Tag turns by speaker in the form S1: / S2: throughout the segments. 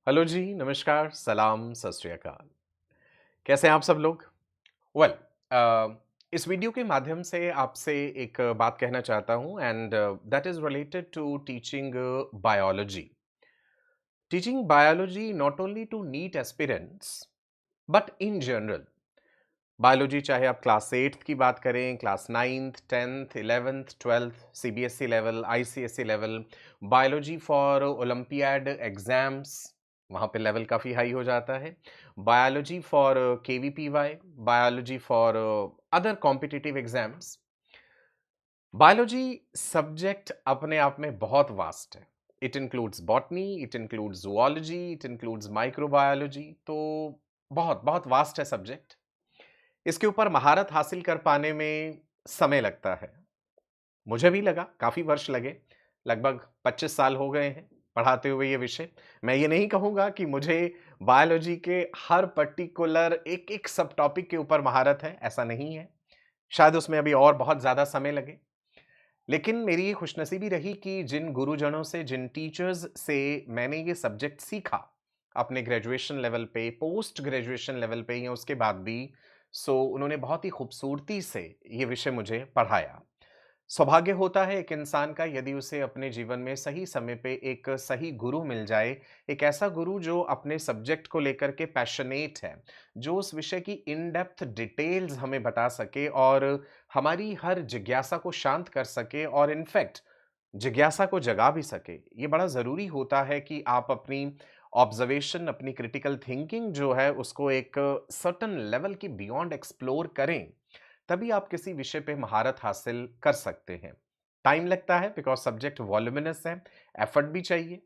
S1: Hello जी, नमस्कार, सलाम, सत श्री अकाल। कैसे हैं आप सब लोग? वेल इस वीडियो के माध्यम से आपसे एक बात कहना चाहता हूँ and that is related to teaching biology. Teaching biology not only to NEET aspirants but in general. Biology चाहे आप क्लास 8th की बात करें, class 9th, 10th, 11th, 12th, CBSE level, ICSE level, biology for olympiad exams, वहाँ पे level काफ़ी high हो जाता है। Biology for KVPY, biology for other competitive exams. Biology subject अपने आप में बहुत वास्ट है। It includes botany, it includes zoology, it includes microbiology, तो बहुत, बहुत वास्ट है सब्जेक्ट। इसके ऊपर महारत हासिल कर पाने में समय लगता है। मुझे भी लगा, काफ़ी वर्ष लगे, लगभग 25 साल हो गए हैं पढ़ाते हुए ये विषय। मैं ये नहीं कहूँगा कि मुझे बायोलॉजी के हर पर्टिकुलर एक-एक सब टॉपिक के ऊपर महारत है, ऐसा नहीं है। शायद उसमें अभी और बहुत ज़्यादा समय लगे। लेकिन मेरी ये खुशनसीबी रही कि जिन गुरुजनों से, जिन टीचर्स से मैंने ये सब्जेक्ट सीखा, अपने ग्रेजुएशन लेवल पे, पोस्ट ग्रेजुएशन लेवल पे या उसके बाद भी, सो उन्होंने बहुत ही खूबसूरती से ये विषय मुझे पढ़ाया। सौभाग्य होता है एक इंसान का यदि उसे अपने जीवन में सही समय पे एक सही गुरु मिल जाए, एक ऐसा गुरु जो अपने सब्जेक्ट को लेकर के पैशनेट है, जो उस विषय की इन डेप्थ डिटेल्स हमें बता सके और हमारी हर जिज्ञासा को शांत कर सके और इनफैक्ट जिज्ञासा को जगा भी सके। ये बड़ा ज़रूरी होता है कि आप अपनी ऑब्जर्वेशन, अपनी क्रिटिकल थिंकिंग जो है उसको एक सर्टेन लेवल की बियॉन्ड एक्सप्लोर करें, तभी आप किसी विषय पे महारत हासिल कर सकते हैं। टाइम लगता है बिकॉज़ सब्जेक्ट वॉल्यूमिनस है, एफर्ट भी चाहिए,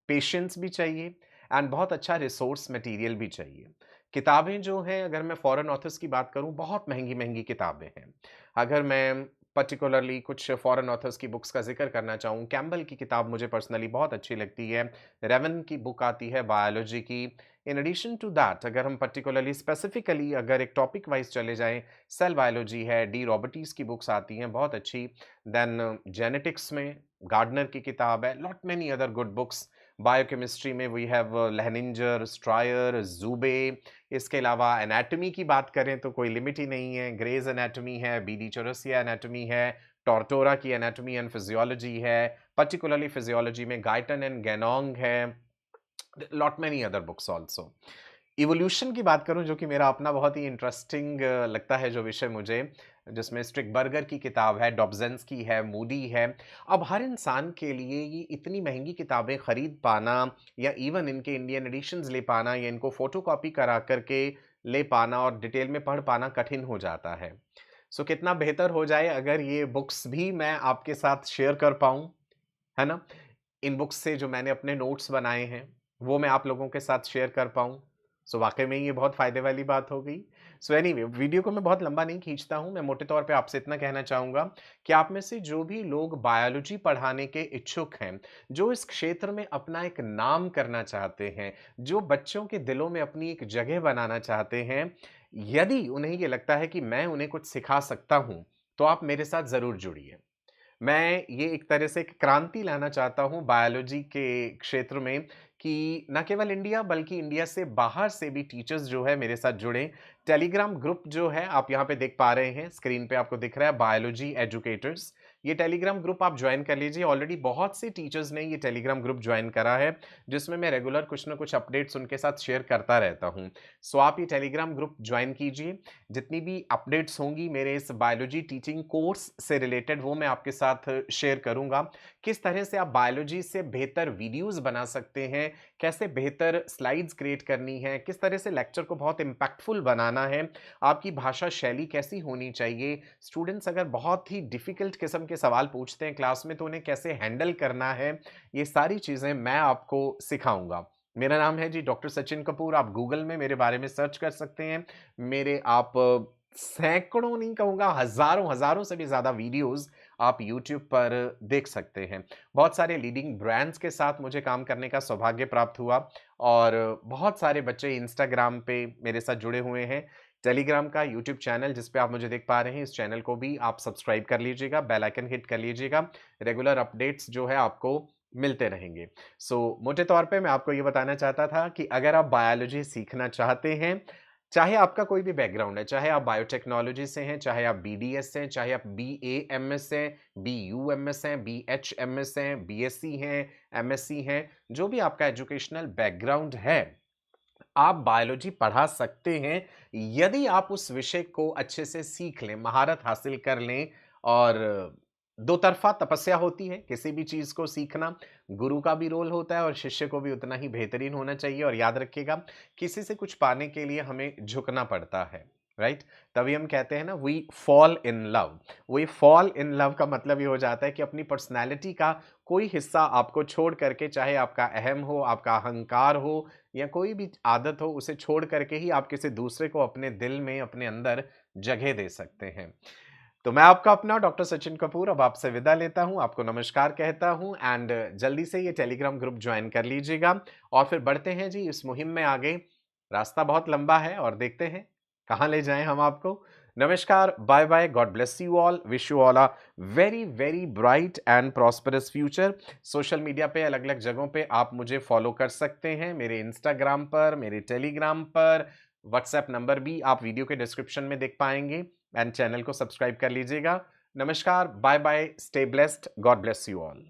S1: पेशेंस भी चाहिए एंड बहुत अच्छा रिसोर्स मटेरियल भी चाहिए। किताबें जो हैं अगर मैं फॉरेन ऑथर्स की बात करूँ बहुत महँगी-महँगी किताबें हैं। अगर मैं पर्टिकुलरली कुछ फॉरेन ऑथर्स की बुक्स का ज़िक्र करना चाहूँ, कैम्पबेल की किताब मुझे पर्सनली बहुत अच्छी लगती है। रेवन की बुक आती है बायोलॉजी की। इन एडिशन टू दैट अगर हम पर्टिकुलरली स्पेसिफिकली अगर एक टॉपिक वाइज़ चले जाएँ, सेल बायोलॉजी है, डी रॉबर्टीज़ की बुक्स आती हैं बहुत अच्छी। देन जेनेटिक्स में गार्डनर की किताब है, lot many other good books. Biochemistry में वी हैव लेहनिंजर, स्ट्रायर, ज़ूबे। इसके अलावा एनाटॉमी की बात करें तो कोई लिमिट ही नहीं है। ग्रेज़ एनाटॉमी है, बीडी चौरसिया एनाटॉमी है, टॉर्टोरा की एनाटॉमी एंड फिजियोलॉजी है, पर्टिकुलरली फिजियोलॉजी में गाइटन एंड गेनोंग है, lot many other books also. Evolution की बात करूँ जो कि मेरा अपना बहुत ही इंटरेस्टिंग लगता है जो विषय मुझे, जिसमें स्ट्रिकबर्गर की किताब है, डॉब्जेंस की है, मूडी है। अब हर इंसान के लिए ये इतनी महँगी किताबें खरीद पाना या इवन इनके इंडियन एडिशंस ले पाना या इनको फ़ोटोकॉपी करा कर के ले पाना और डिटेल में पढ़ पाना कठिन हो जाता है। सो कितना बेहतर हो जाए अगर ये बुक्स भी मैं आपके साथ शेयर कर पाऊँ, है ना? इन बुक्स से जो मैंने अपने नोट्स बनाए हैं, वो मैं आप लोगों के साथ शेयर कर पाऊँ। सो वाक़ई में ये बहुत फ़ायदे वाली बात हो गई। सो एनीवे वीडियो को मैं बहुत लंबा नहीं खींचता हूँ, मैं मोटे तौर पे आपसे इतना कहना चाहूँगा कि आप में से जो भी लोग बायोलॉजी पढ़ाने के इच्छुक हैं, जो इस क्षेत्र में अपना एक नाम करना चाहते हैं, जो बच्चों के दिलों में अपनी एक जगह बनाना चाहते हैं, यदि उन्हें ये लगता है कि मैं उन्हें कुछ सिखा सकता हूँ, तो आप मेरे साथ ज़रूर जुड़िए। मैं ये एक तरह से एक क्रांति लाना चाहता हूँ बायोलॉजी के क्षेत्र में कि न केवल इंडिया बल्कि इंडिया से बाहर से भी टीचर्स जो है मेरे साथ जुड़ें। टेलीग्राम ग्रुप जो है आप यहाँ पे देख पा रहे हैं, स्क्रीन पे आपको दिख रहा है बायोलॉजी एजुकेटर्स। ये टेलीग्राम ग्रुप आप जॉइन कर लीजिए। ऑलरेडी बहुत से टीचर्स ने ये टेलीग्राम ग्रुप जॉइन करा है, जिसमें मैं रेगुलर कुछ न कुछ अपडेट्स उनके साथ शेयर करता रहता हूँ। सो आप ये टेलीग्राम ग्रुप जॉइन कीजिए। जितनी भी अपडेट्स होंगी मेरे इस बायोलॉजी टीचिंग कोर्स से रिलेटेड वो मैं आपके साथ शेयर करूंगा। किस तरह से आप बायोलॉजी से बेहतर वीडियोस बना सकते हैं, कैसे बेहतर स्लाइड्स क्रिएट करनी है, किस तरह से लेक्चर को बहुत इम्पैक्टफुल बनाना है, आपकी भाषा शैली कैसी होनी चाहिए, स्टूडेंट्स अगर बहुत ही डिफिकल्ट किस्म के सवाल पूछते हैं क्लास में तो उन्हें कैसे हैंडल करना है, ये सारी चीज़ें मैं आपको सिखाऊंगा। मेरा नाम है जी डॉक्टर सचिन कपूर। आप गूगल में मेरे बारे में सर्च कर सकते हैं। मेरे आप सैकड़ों नहीं कहूँगा, हज़ारों, हज़ारों से भी ज़्यादा वीडियोज़ आप यूट्यूब पर देख सकते हैं। बहुत सारे लीडिंग ब्रांड्स के साथ मुझे काम करने का सौभाग्य प्राप्त हुआ और बहुत सारे बच्चे इंस्टाग्राम पे मेरे साथ जुड़े हुए हैं। टेलीग्राम का यूट्यूब चैनल जिस पे आप मुझे देख पा रहे हैं, इस चैनल को भी आप सब्सक्राइब कर लीजिएगा, बेल आइकन हिट कर लीजिएगा। रेगुलर अपडेट्स जो है आपको मिलते रहेंगे। मोटे तौर पे मैं आपको ये बताना चाहता था कि अगर आप बायोलॉजी सीखना चाहते हैं, चाहे आपका कोई भी बैकग्राउंड है, चाहे आप बायोटेक्नोलॉजी से हैं, चाहे आप बीडीएस से हैं, चाहे आप बीएएमएस हैं, बीयूएमएस हैं, बीएचएमएस हैं, बीएससी हैं, एमएससी हैं, जो भी आपका एजुकेशनल बैकग्राउंड है, आप बायोलॉजी पढ़ा सकते हैं, यदि आप उस विषय को अच्छे से सीख लें, महारत हासिल कर लें और दो तरफ़ा तपस्या होती है, किसी भी चीज़ को सीखना, गुरु का भी रोल होता है और शिष्य को भी उतना ही बेहतरीन होना चाहिए और याद रखिएगा, किसी से कुछ पाने के लिए हमें झुकना पड़ता है, राइट? तभी हम कहते हैं ना we fall in love. We fall in love का मतलब ये हो जाता है कि अपनी पर्सनैलिटी का कोई हिस्सा आपको छोड़ करके, चाहे आपका अहम हो, आपका अहंकार हो या कोई भी आदत हो, उसे छोड़ करके ही आप किसी दूसरे को अपने दिल में, अपने अंदर जगह दे सकते हैं। तो मैं आपका अपना डॉक्टर सचिन कपूर अब आपसे विदा लेता हूँ, आपको नमस्कार कहता हूँ एंड जल्दी से ये टेलीग्राम ग्रुप जॉइन कर लीजिएगा और फिर बढ़ते हैं जी इस मुहिम में आगे। रास्ता बहुत लंबा है और देखते हैं कहाँ ले जाएँ हम आपको। नमस्कार, bye-bye, God bless you all, wish you all a very, very bright and prosperous future. Social media पे अलग-अलग जगहों पे आप मुझे फॉलो कर सकते हैं, मेरे इंस्टाग्राम पर, मेरे टेलीग्राम पर, व्हाट्सएप नंबर भी आप वीडियो के डिस्क्रिप्शन में देख पाएँगे एंड चैनल को सब्सक्राइब कर लीजिएगा। नमस्कार, bye-bye, stay blessed, God bless you all.